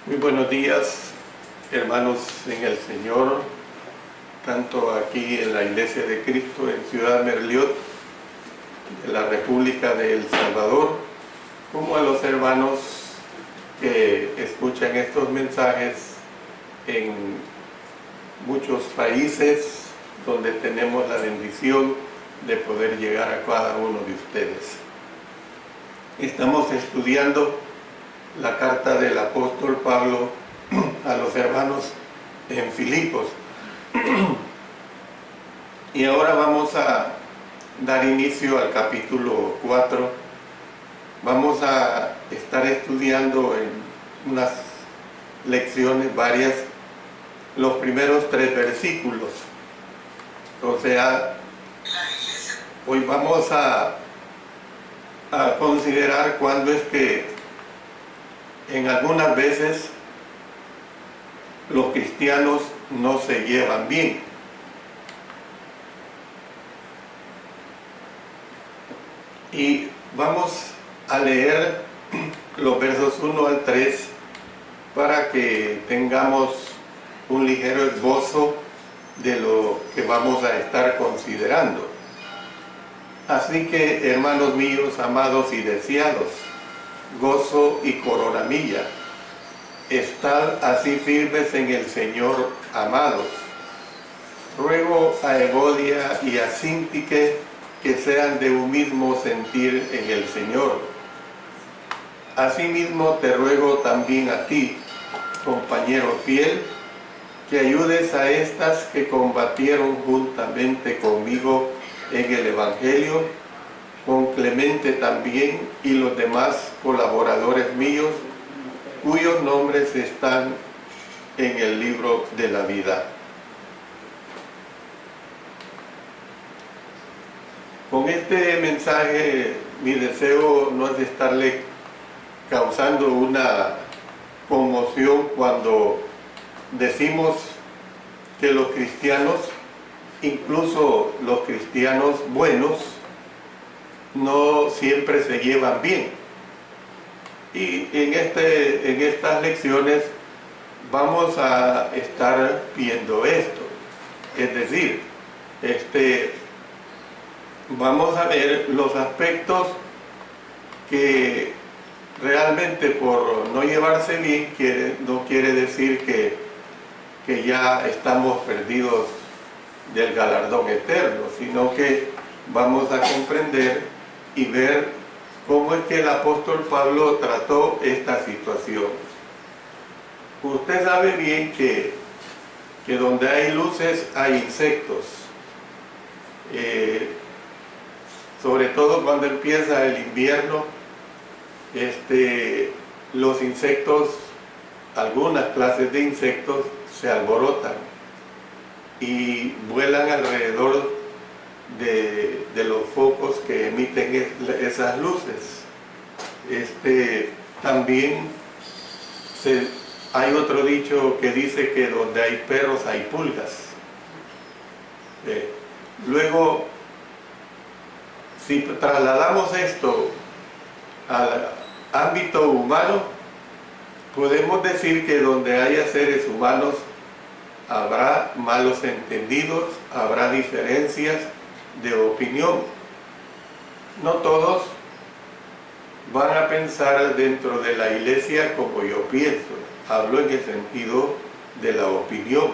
Muy buenos días, hermanos en el Señor, tanto aquí en la Iglesia de Cristo en Ciudad Merliot, de la República de El Salvador, como a los hermanos que escuchan estos mensajes en muchos países donde tenemos la bendición de poder llegar a cada uno de ustedes. Estamos estudiando la carta del apóstol Pablo a los hermanos en Filipos. Y ahora vamos a dar inicio al capítulo 4. Vamos a estar estudiando en unas lecciones varias los primeros 3 versículos. O sea, hoy vamos a considerar cuándo es que en algunas veces los cristianos no se llevan bien. Y vamos a leer los versos 1 al 3 para que tengamos un ligero esbozo de lo que vamos a estar considerando. Así que, hermanos míos, amados y deseados, gozo y coronamilla, estad así firmes en el Señor, amados. Ruego a Evodia y a Síntique que sean de un mismo sentir en el Señor. Asimismo te ruego también a ti, compañero fiel, que ayudes a estas que combatieron juntamente conmigo en el Evangelio, con Clemente también y los demás colaboradores míos, cuyos nombres están en el libro de la vida. Con este mensaje, mi deseo no es de estarle causando una conmoción cuando decimos que los cristianos, incluso los cristianos buenos, no siempre se llevan bien. Y en estas lecciones vamos a estar viendo esto. Es decir, vamos a ver los aspectos que realmente por no llevarse bien no quiere decir que ya estamos perdidos del galardón eterno, sino que vamos a comprender y ver cómo es que el apóstol Pablo trató esta situación. Usted sabe bien que donde hay luces hay insectos. Sobre todo cuando empieza el invierno, los insectos, algunas clases de insectos se alborotan y vuelan alrededor de los focos que emiten esas luces. También hay otro dicho que dice que donde hay perros hay pulgas. Luego, si trasladamos esto al ámbito humano, podemos decir que donde haya seres humanos habrá malos entendidos, habrá diferencias de opinión. No todos van a pensar dentro de la iglesia como yo pienso. Hablo en el sentido de la opinión.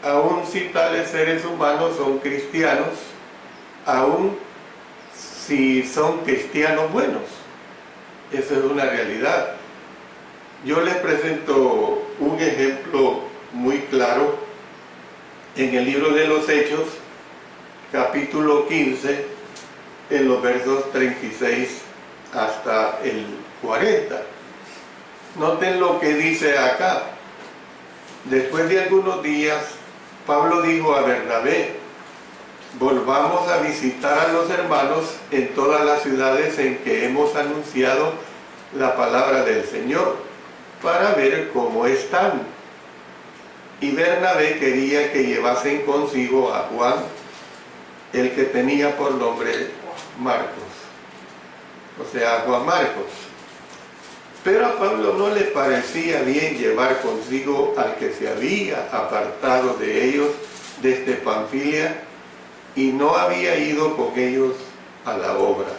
Aun si tales seres humanos son cristianos, aun si son cristianos buenos. Eso es una realidad. Yo les presento un ejemplo muy claro en el libro de los Hechos, capítulo 15, en los versos 36 hasta el 40. Noten lo que dice acá. Después de algunos días, Pablo dijo a Bernabé: volvamos a visitar a los hermanos en todas las ciudades en que hemos anunciado la palabra del Señor, para ver cómo están. Y Bernabé quería que llevasen consigo a Juan, el que tenía por nombre Marcos, o sea, Juan Marcos. Pero a Pablo no le parecía bien llevar consigo al que se había apartado de ellos desde Panfilia y no había ido con ellos a la obra.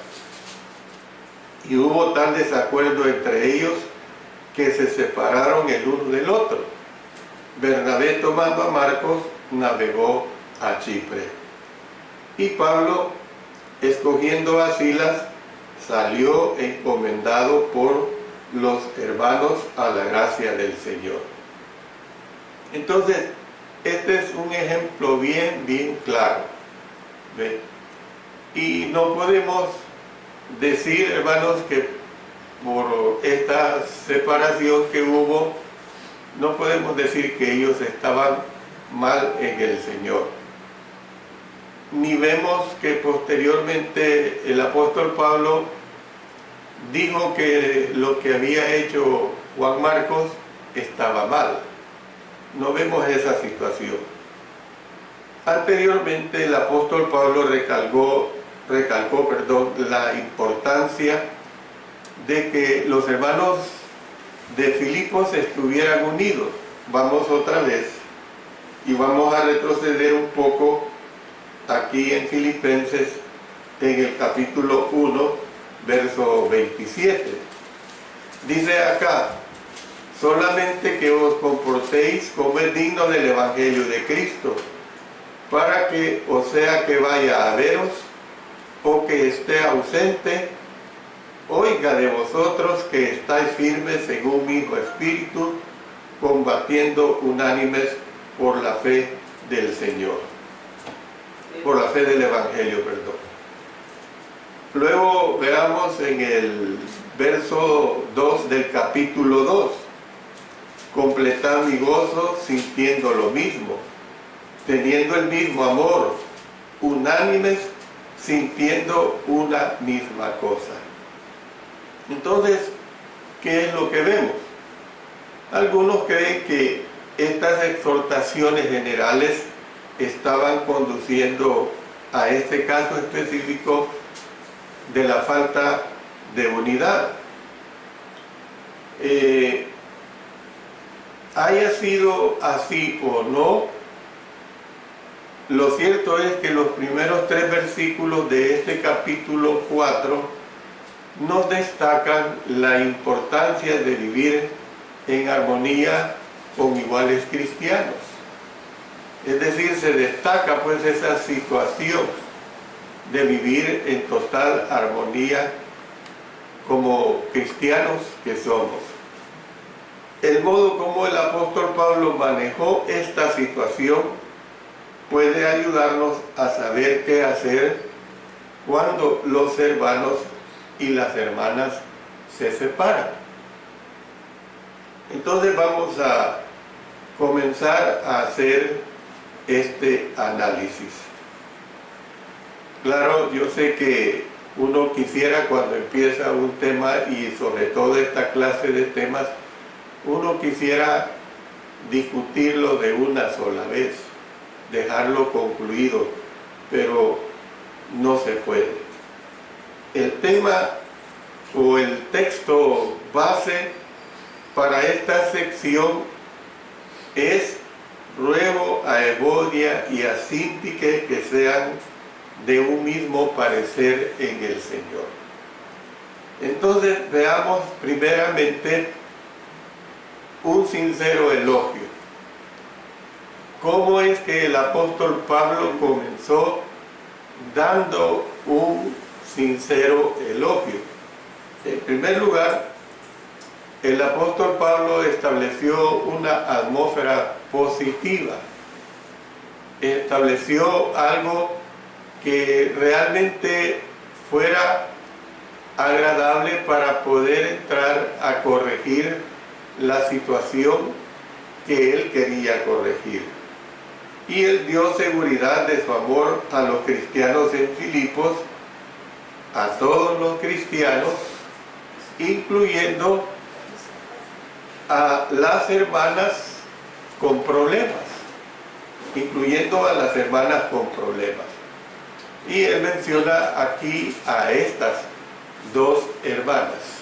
Y hubo tal desacuerdo entre ellos que se separaron el uno del otro. Bernabé, tomando a Marcos, navegó a Chipre. Y Pablo, escogiendo a Silas, salió encomendado por los hermanos a la gracia del Señor. Entonces, este es un ejemplo bien claro. ¿Ve? Y no podemos decir, hermanos, que por esta separación que hubo, no podemos decir que ellos estaban mal en el Señor. Ni vemos que posteriormente el apóstol Pablo dijo que lo que había hecho Juan Marcos estaba mal. No vemos esa situación. Anteriormente el apóstol Pablo recalcó la importancia de que los hermanos de Filipos estuvieran unidos. Vamos otra vez y vamos a retroceder un poco aquí en Filipenses, en el capítulo 1, verso 27. Dice acá: solamente que os comportéis como es digno del Evangelio de Cristo, para que, o sea que vaya a veros, o que esté ausente, oiga de vosotros que estáis firmes en un mismo espíritu, combatiendo unánimes por la fe del Señor, por la fe del Evangelio, perdón. Luego veamos en el verso 2 del capítulo 2: completad mi gozo sintiendo lo mismo, teniendo el mismo amor, unánimes, sintiendo una misma cosa. Entonces, ¿qué es lo que vemos? Algunos creen que estas exhortaciones generales estaban conduciendo a este caso específico de la falta de unidad. Haya sido así o no, lo cierto es que los primeros 3 versículos de este capítulo 4 nos destacan la importancia de vivir en armonía con iguales cristianos. Es decir, se destaca pues esa situación de vivir en total armonía como cristianos que somos. El modo como el apóstol Pablo manejó esta situación puede ayudarnos a saber qué hacer cuando los hermanos y las hermanas se separan. Entonces vamos a comenzar a hacer este análisis. Claro, yo sé que uno quisiera, cuando empieza un tema, y sobre todo esta clase de temas, uno quisiera discutirlo de una sola vez, dejarlo concluido, pero no se puede. El tema o el texto base para esta sección es: ruego a Evodia y a Síntique que sean de un mismo parecer en el Señor. Entonces veamos primeramente un sincero elogio. ¿Cómo es que el apóstol Pablo comenzó dando un sincero elogio? En primer lugar, el apóstol Pablo estableció una atmósfera positiva, estableció algo que realmente fuera agradable para poder entrar a corregir la situación que él quería corregir. Y él dio seguridad de su amor a los cristianos en Filipos, a todos los cristianos, incluyendo a las hermanas con problemas, incluyendo a las hermanas con problemas. Y él menciona aquí a estas 2 hermanas.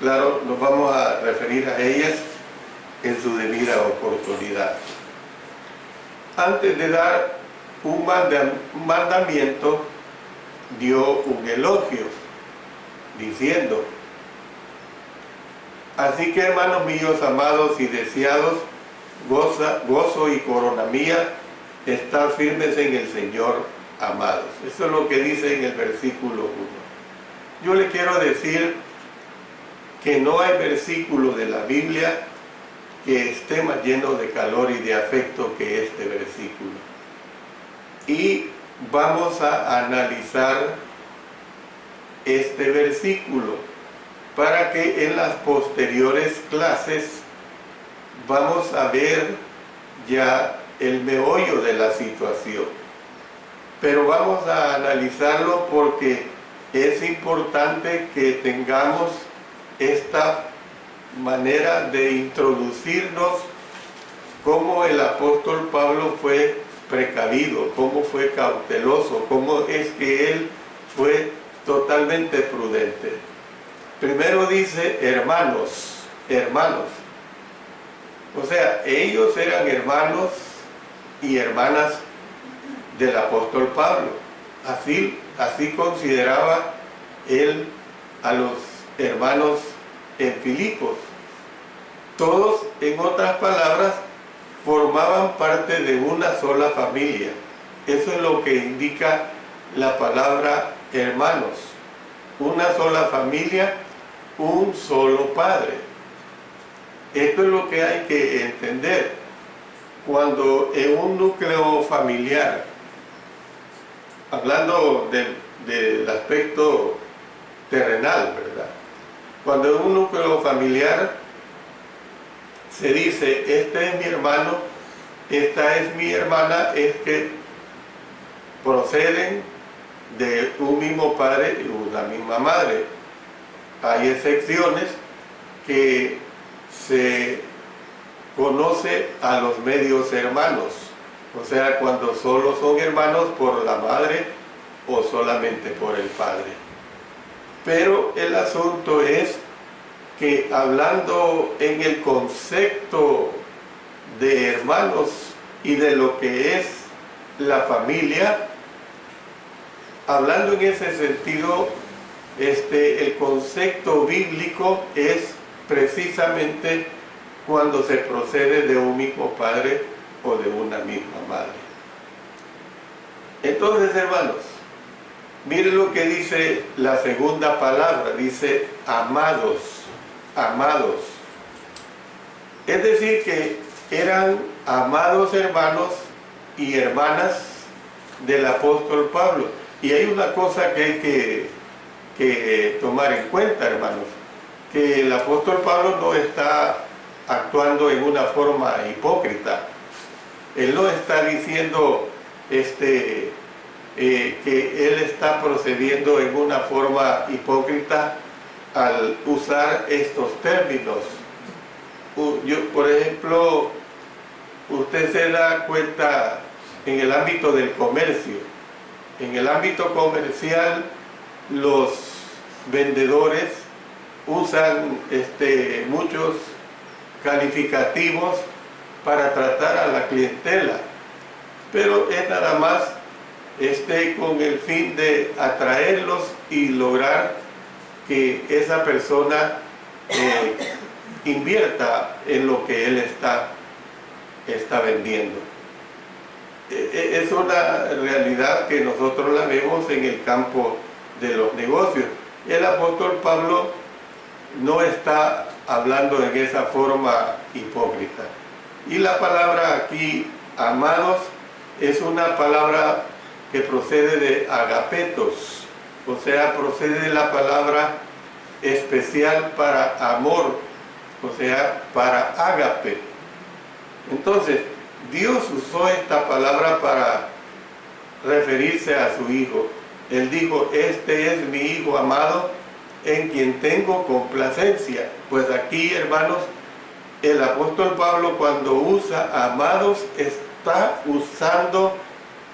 claro, nos vamos a referir a ellas en su debida oportunidad. Antes de dar un mandamiento, dio un elogio, diciendo: así que, hermanos míos, amados y deseados, gozo y corona mía, estar firmes en el Señor, amados. Eso es lo que dice en el versículo 1. Yo le quiero decir que no hay versículo de la Biblia que esté más lleno de calor y de afecto que este versículo. Y vamos a analizar este versículo para que en las posteriores clases vamos a ver ya el meollo de la situación. Pero vamos a analizarlo porque es importante que tengamos esta manera de introducirnos cómo el apóstol Pablo fue precavido, cómo fue cauteloso, cómo es que él fue totalmente prudente. Primero dice hermanos, hermanos. O sea, ellos eran hermanos y hermanas del apóstol Pablo. Así consideraba él a los hermanos en Filipos. Todos, en otras palabras, formaban parte de una sola familia. Eso es lo que indica la palabra hermanos. Una sola familia, un solo padre. Esto es lo que hay que entender. Cuando en un núcleo familiar, hablando del aspecto terrenal, ¿verdad? Cuando en un núcleo familiar se dice: este es mi hermano, esta es mi hermana, es que proceden de un mismo padre y una misma madre. Hay excepciones que se conoce a los medios hermanos, o sea, cuando solo son hermanos por la madre o solamente por el padre. Pero el asunto es que, hablando en el concepto de hermanos y de lo que es la familia, hablando en ese sentido, el concepto bíblico es precisamente cuando se procede de un mismo padre o de una misma madre. Entonces, hermanos, miren lo que dice la segunda palabra, dice amados, amados. Es decir, que eran amados hermanos y hermanas del apóstol Pablo. Y hay una cosa que hay que tomar en cuenta, hermanos, que el apóstol Pablo no está actuando en una forma hipócrita. Él no está diciendo que él está procediendo en una forma hipócrita al usar estos términos. Por ejemplo, usted se da cuenta en el ámbito del comercio. En el ámbito comercial, los vendedores usan muchos calificativos para tratar a la clientela, pero es nada más con el fin de atraerlos y lograr que esa persona invierta en lo que él está vendiendo. Es una realidad que nosotros la vemos en el campo de los negocios. El apóstol Pablo no está hablando en esa forma hipócrita. Y la palabra aquí, amados, es una palabra que procede de agapetos, o sea, procede de la palabra especial para amor, o sea, para ágape. Entonces, Dios usó esta palabra para referirse a su Hijo. Él dijo: este es mi Hijo amado, en quien tengo complacencia. Pues aquí, hermanos, el apóstol Pablo, cuando usa amados, está usando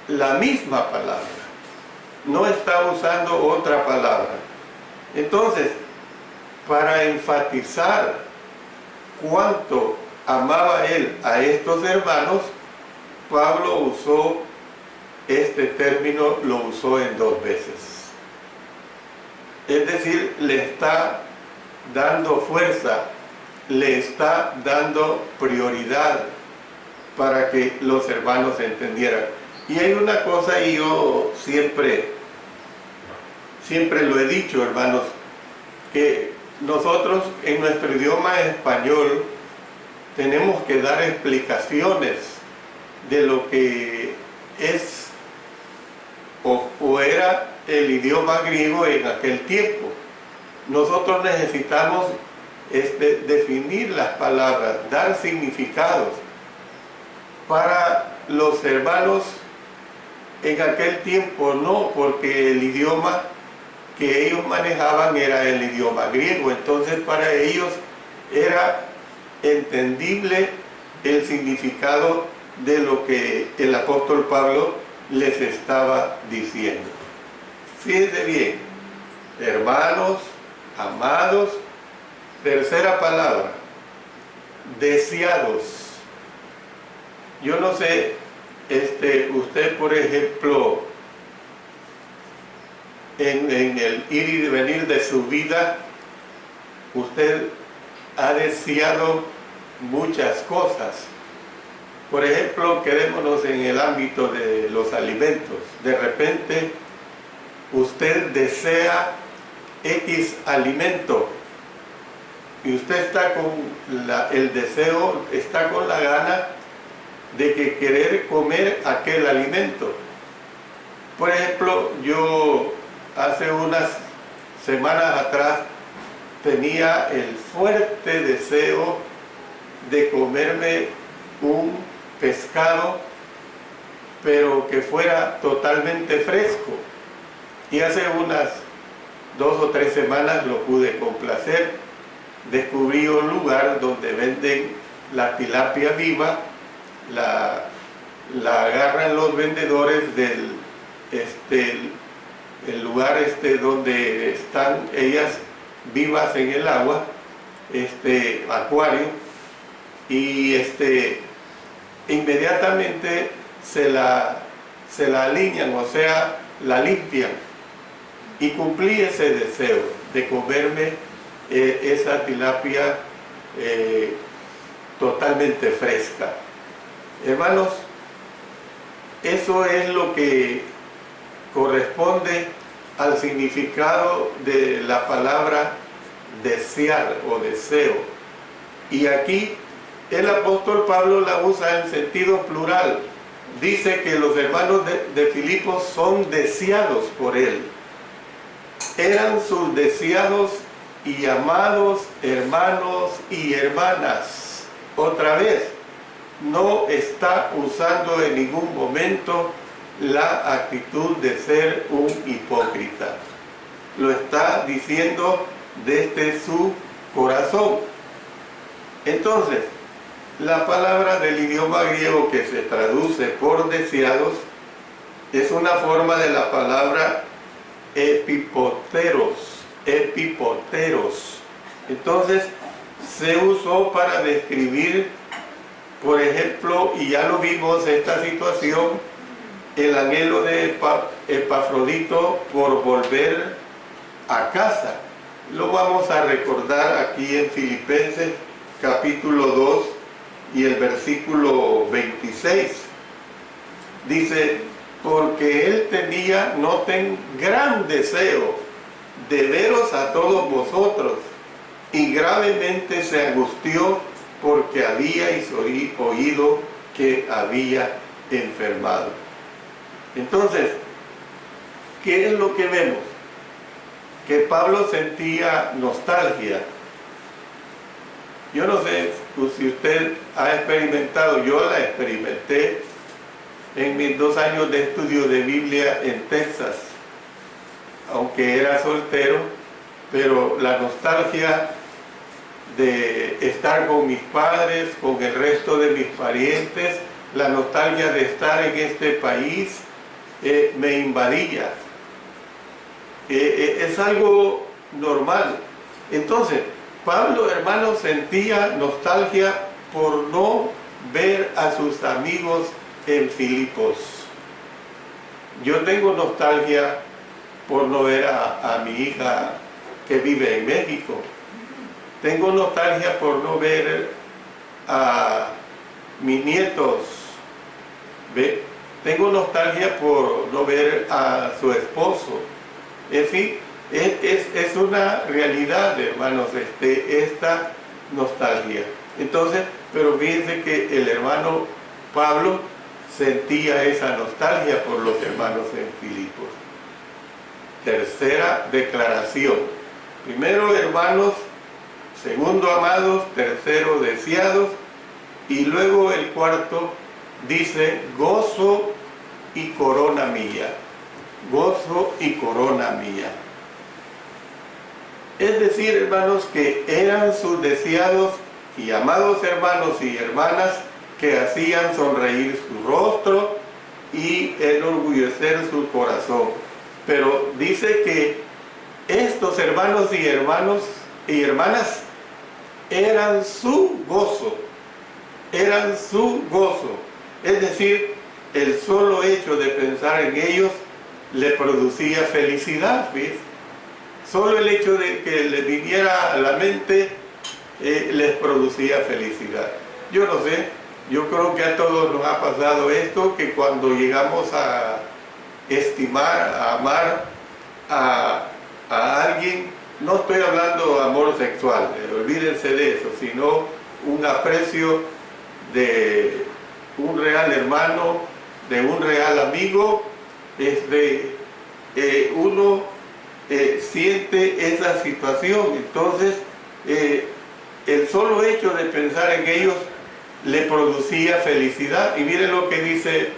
la misma palabra, no está usando otra palabra. Entonces, para enfatizar cuánto amaba él a estos hermanos, Pablo usó este término, lo usó en 2 veces. Es decir, le está dando fuerza, le está dando prioridad para que los hermanos entendieran. Y hay una cosa, y yo siempre lo he dicho, hermanos, que nosotros en nuestro idioma español tenemos que dar explicaciones de lo que es o era el idioma griego en aquel tiempo. Nosotros necesitamos definir las palabras, dar significados. Para los hermanos en aquel tiempo no, porque el idioma que ellos manejaban era el idioma griego, entonces para ellos era entendible el significado de lo que el apóstol Pablo les estaba diciendo. Fíjense bien, hermanos, amados, tercera palabra, deseados. Yo no sé, usted por ejemplo, en el ir y venir de su vida, usted ha deseado muchas cosas. Por ejemplo, quedémonos en el ámbito de los alimentos. De repente, usted desea X alimento y usted está con el deseo, está con la gana de que querer comer aquel alimento. Por ejemplo, yo hace unas semanas atrás tenía el fuerte deseo de comerme un pescado, pero que fuera totalmente fresco. Y hace unas 2 o 3 semanas lo pude complacer. Descubrí un lugar donde venden la tilapia viva, la agarran los vendedores del el lugar donde están ellas vivas en el agua, acuario, y inmediatamente se la alinean, o sea, la limpian, y cumplí ese deseo de comerme esa tilapia totalmente fresca. Hermanos, eso es lo que corresponde al significado de la palabra desear o deseo. Y aquí el apóstol Pablo la usa en sentido plural. Dice que los hermanos de Filipos son deseados por él. Eran sus deseados y amados hermanos y hermanas. Otra vez, no está usando en ningún momento la actitud de ser un hipócrita. Lo está diciendo desde su corazón. Entonces, la palabra del idioma griego que se traduce por deseados es una forma de la palabra epipoteros. Entonces, se usó para describir, por ejemplo, y ya lo vimos esta situación, el anhelo de Epafrodito por volver a casa. Lo vamos a recordar aquí en Filipenses capítulo 2 y el versículo 26. Dice, porque él noten, gran deseo de veros a todos vosotros, y gravemente se angustió porque habíais oído que había enfermado. Entonces, ¿qué es lo que vemos? Que Pablo sentía nostalgia. Yo no sé si usted ha experimentado, yo la experimenté en mis 2 años de estudio de Biblia en Texas, aunque era soltero, pero la nostalgia de estar con mis padres, con el resto de mis parientes, la nostalgia de estar en este país, me invadía. Es algo normal, Entonces, Pablo, hermano, sentía nostalgia por no ver a sus amigos en Filipos. Yo tengo nostalgia por no ver a mi hija que vive en México. Tengo nostalgia por no ver a mis nietos. ¿Ve? Tengo nostalgia por no ver a su esposo. En fin, es una realidad, hermanos, esta nostalgia. Entonces, pero fíjense que el hermano Pablo sentía esa nostalgia por los hermanos en Filipos. Tercera declaración. Primero, hermanos. Segundo, amados. Tercero, deseados. Y luego el cuarto dice, gozo y corona mía. Gozo y corona mía. Es decir, hermanos, que eran sus deseados y amados hermanos y hermanas que hacían sonreír su rostro y enorgullecer su corazón. Pero dice que estos hermanos y hermanas eran su gozo. Eran su gozo. Es decir, el solo hecho de pensar en ellos le producía felicidad, ¿ves? Solo el hecho de que le viniera a la mente les producía felicidad. Yo no sé, yo creo que a todos nos ha pasado esto, que cuando llegamos a estimar, a amar a alguien, no estoy hablando de amor sexual, olvídense de eso, sino un aprecio de un real hermano, de un real amigo, uno siente esa situación. Entonces el solo hecho de pensar en ellos le producía felicidad. Y miren lo que dice,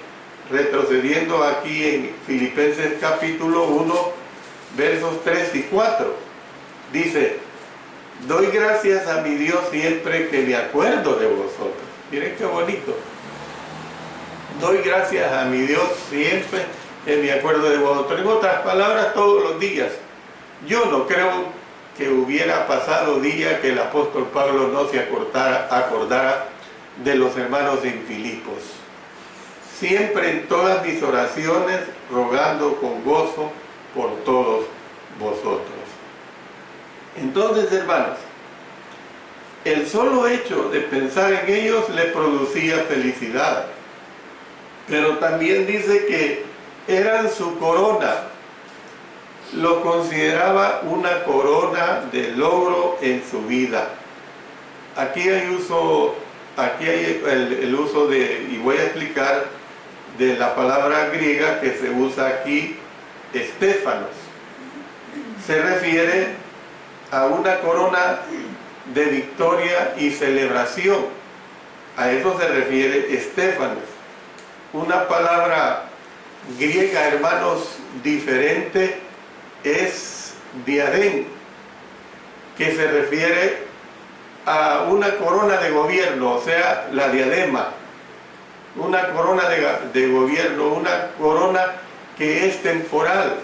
retrocediendo aquí en Filipenses capítulo 1, versos 3 y 4. Dice, doy gracias a mi Dios siempre que me acuerdo de vosotros. Miren qué bonito. Doy gracias a mi Dios siempre que me acuerdo de vosotros. En otras palabras, todos los días. Yo no creo que hubiera pasado día que el apóstol Pablo no se acordara de los hermanos en Filipos. Siempre en todas mis oraciones, rogando con gozo por todos vosotros. Entonces, hermanos, el solo hecho de pensar en ellos le producía felicidad. Pero también dice que eran su corona. Lo consideraba una corona de logro en su vida. Aquí hay el uso de, y voy a explicar, de la palabra griega que se usa aquí, estéfanos. Se refiere a una corona de victoria y celebración. A eso se refiere estéfanos. Una palabra griega, hermanos, diferente es diadem, que se refiere a una corona de gobierno, o sea, la diadema. Una corona de gobierno, una corona que es temporal.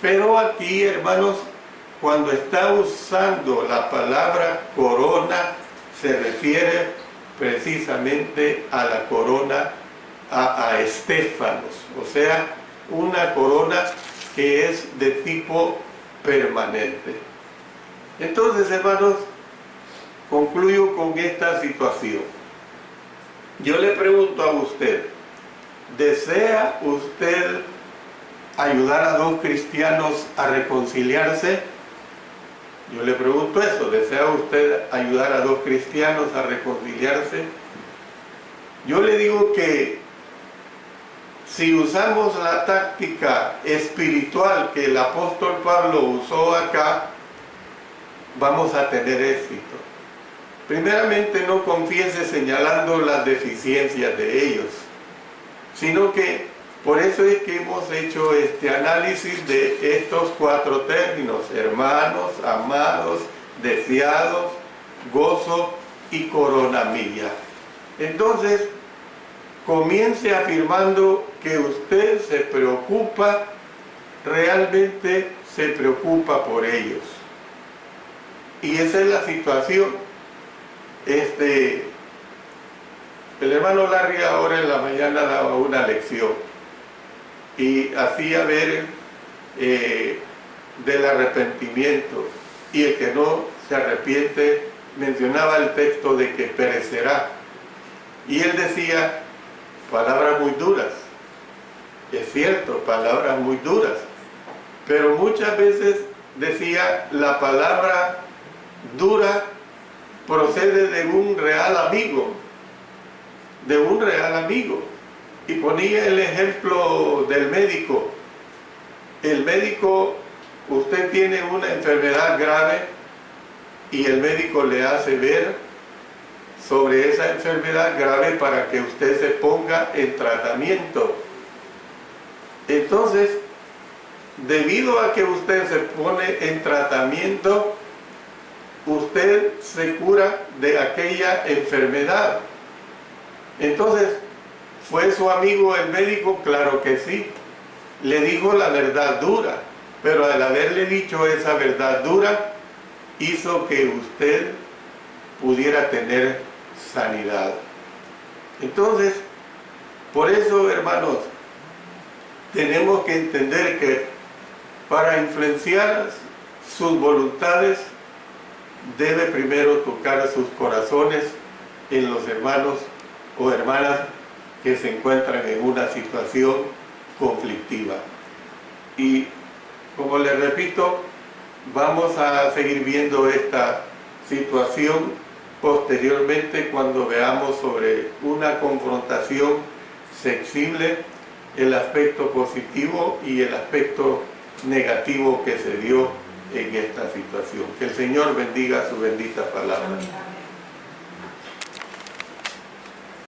Pero aquí, hermanos, cuando está usando la palabra corona, se refiere precisamente a la corona, a estéfanos, o sea, una corona que es de tipo permanente. Entonces, hermanos, concluyo con esta situación. Yo le pregunto a usted, ¿desea usted ayudar a dos cristianos a reconciliarse? Yo le pregunto eso, ¿desea usted ayudar a dos cristianos a reconciliarse? Yo le digo que si usamos la táctica espiritual que el apóstol Pablo usó acá, vamos a tener éxito. Primeramente, no confiese señalando las deficiencias de ellos, sino que por eso es que hemos hecho este análisis de estos 4 términos: hermanos, amados, deseados, gozo y corona mía. Entonces, comience afirmando que usted se preocupa, realmente se preocupa por ellos. Y esa es la situación. El hermano Larry ahora en la mañana daba una lección y hacía ver del arrepentimiento, y el que no se arrepiente, mencionaba el texto de que perecerá. Y él decía palabras muy duras. Es cierto, palabras muy duras, pero muchas veces decía la palabra dura procede de un real amigo, y ponía el ejemplo del médico. El médico, usted tiene una enfermedad grave y el médico le hace ver sobre esa enfermedad grave para que usted se ponga en tratamiento. Entonces, debido a que usted se pone en tratamiento, usted se cura de aquella enfermedad. Entonces, ¿fue su amigo el médico? Claro que sí. Le dijo la verdad dura, pero al haberle dicho esa verdad dura, hizo que usted pudiera tener sanidad. Entonces, por eso, hermanos, tenemos que entender que para influenciar sus voluntades, debe primero tocar sus corazones en los hermanos o hermanas que se encuentran en una situación conflictiva. Y como les repito, vamos a seguir viendo esta situación posteriormente cuando veamos sobre una confrontación sensible, el aspecto positivo y el aspecto negativo que se dio en esta situación. Que el Señor bendiga su bendita palabra.